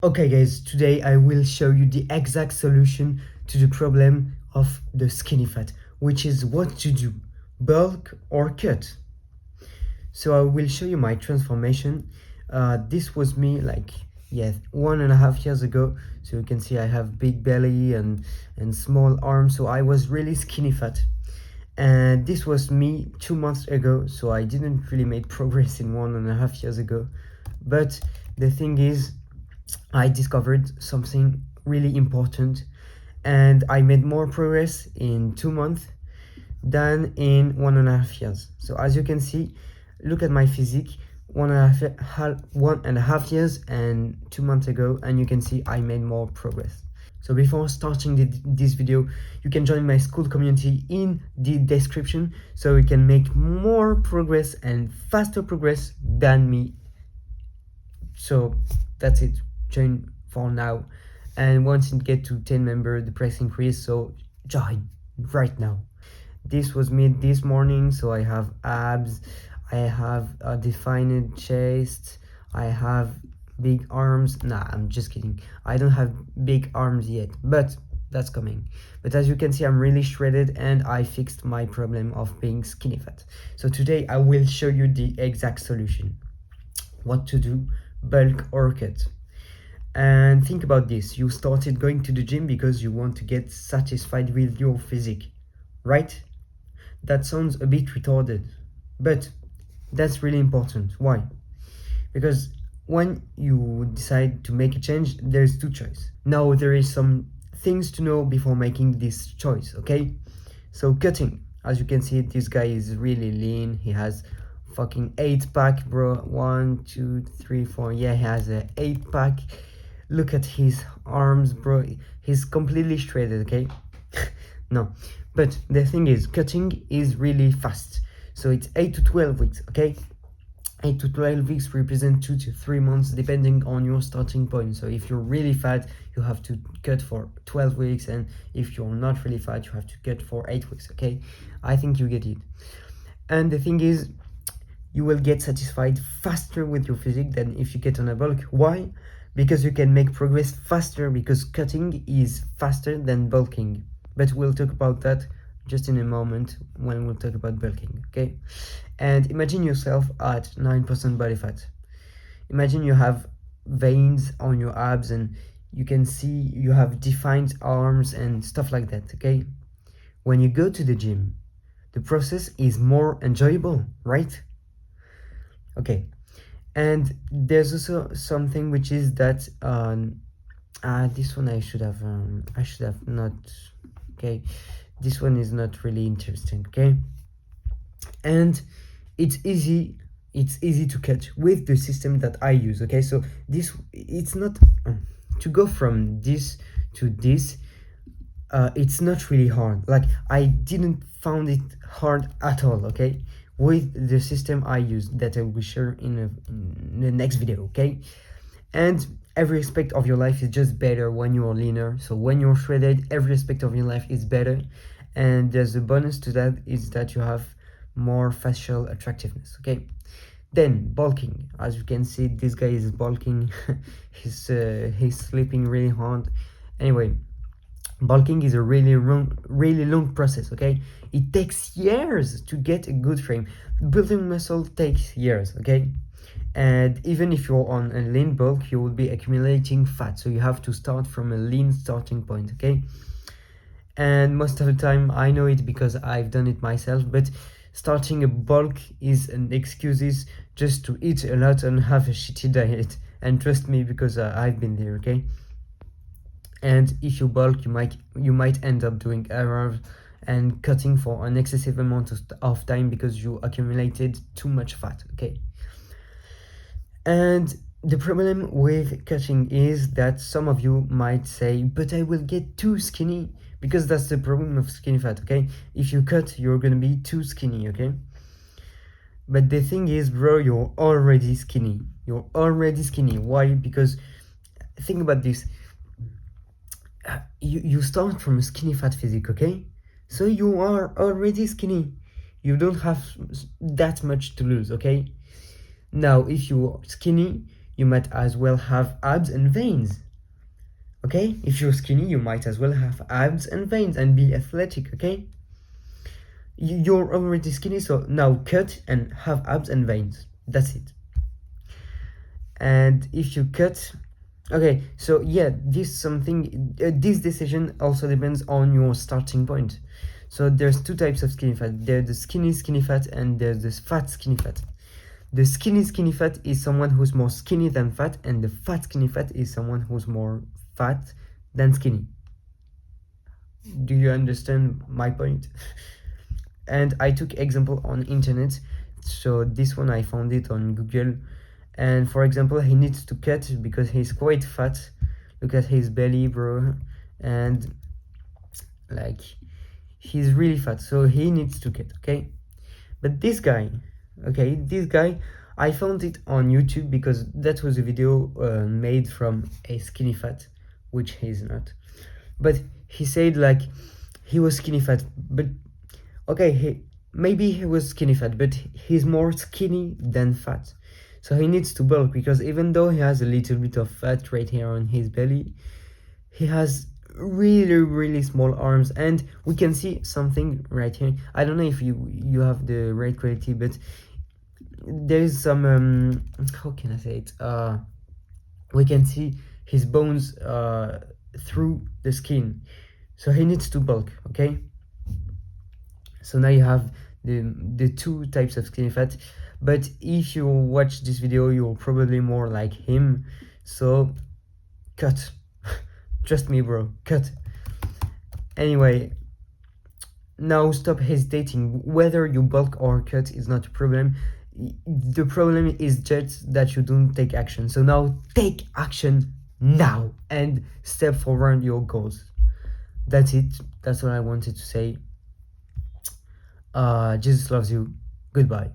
Okay guys, today I will show you the exact solution to the problem of the skinny fat, which is what to do, bulk or cut. So I will show you my transformation. This was me like, yeah, 1.5 years ago. So you can see I have big belly and small arms, so I was really skinny fat. And this was me 2 months ago, so I didn't really make progress in 1.5 years ago. But the thing is, I discovered something really important, and I made more progress in 2 months than in 1.5 years. So as you can see, look at my physique 1.5 years and 2 months ago, and you can see I made more progress. So before starting this video, you can join my school community in the description so we can make more progress and faster progress than me. So that's it, join for now, and once it get to 10 members the price increase, so join right now. This was me this morning, so I have abs, I have a defined chest, I have big arms. Nah, I'm just kidding, I don't have big arms yet, but that's coming. But as you can see, I'm really shredded and I fixed my problem of being skinny fat. So today I will show you the exact solution, what to do, bulk or cut. And think about this, you started going to the gym because you want to get satisfied with your physique, right? That sounds a bit retarded, but that's really important. Why? Because when you decide to make a change, there's two choices. Now there is some things to know before making this choice, okay? So cutting, as you can see, this guy is really lean. He has fucking 8-pack, bro. 1 2 3 4, yeah, he has a 8-pack. Look at his arms, bro. He's completely shredded, okay? No, but the thing is, cutting is really fast. So it's 8 to 12 weeks, okay? 8 to 12 weeks represent 2 to 3 months depending on your starting point. So if you're really fat, you have to cut for 12 weeks, and if you're not really fat, you have to cut for 8 weeks, okay? I think you get it. And the thing is, you will get satisfied faster with your physique than if you get on a bulk. Why? Because you can make progress faster, because cutting is faster than bulking. But we'll talk about that just in a moment when we'll talk about bulking, okay? And imagine yourself at 9% body fat. Imagine you have veins on your abs and you can see you have defined arms and stuff like that, okay? When you go to the gym, the process is more enjoyable, right? Okay. And there's also something which is that this one I should have not, okay, this one is not really interesting, okay? And it's easy to cut with the system that I use, okay? So this, it's not to go from this to this, it's not really hard. Like, I didn't found it hard at all, okay, with the system I use that I will share in the next video, okay? And every aspect of your life is just better when you are leaner. So when you're shredded, every aspect of your life is better. And there's a bonus to that, is that you have more facial attractiveness, okay? Then bulking, as you can see, this guy is bulking. he's sleeping really hard. Anyway, bulking is a really long process, okay? It takes years to get a good frame. Building muscle takes years, okay? And even if you're on a lean bulk, you will be accumulating fat, so you have to start from a lean starting point, okay? And most of the time, I know it because I've done it myself, but starting a bulk is an excuse just to eat a lot and have a shitty diet. And trust me, because I've been there, okay? And if you bulk, you might end up doing errors and cutting for an excessive amount of time because you accumulated too much fat, okay? And the problem with cutting is that some of you might say, but I will get too skinny, because that's the problem of skinny fat, okay? If you cut, you're gonna be too skinny, okay? But the thing is, bro, you're already skinny. You're already skinny. Why? Because think about this. You start from a skinny fat physique, okay? So you are already skinny. You don't have that much to lose, okay? Now, if you're skinny, you might as well have abs and veins. Okay, if you're skinny, you might as well have abs and veins and be athletic. Okay, you're already skinny, so now cut and have abs and veins. That's it. And if you cut, okay, so yeah, this decision also depends on your starting point. So there's two types of skinny fat. There's the skinny fat and there's the fat skinny fat. The skinny fat is someone who's more skinny than fat, and the fat skinny fat is someone who's more fat than skinny. Do you understand my point? And I took example on internet, so this one I found it on Google. And for example, he needs to cut because he's quite fat. Look at his belly, bro, and like he's really fat, so he needs to cut. Okay, but this guy, I found it on YouTube because that was a video made from a skinny fat, which he's not. But he said like he was skinny fat, but okay, maybe he was skinny fat, but he's more skinny than fat. So he needs to bulk because even though he has a little bit of fat right here on his belly, he has really small arms, and we can see something right here. I don't know if you have the right quality, but there is some how can I say it? We can see his bones through the skin, so he needs to bulk. Okay, so now you have the two types of skinny fat. But if you watch this video, you're probably more like him, so cut. Trust me, bro, cut. Anyway, now stop hesitating. Whether you bulk or cut is not a problem. The problem is just that you don't take action. So now take action now and step forward your goals. That's it. That's what I wanted to say. Jesus loves you. Goodbye.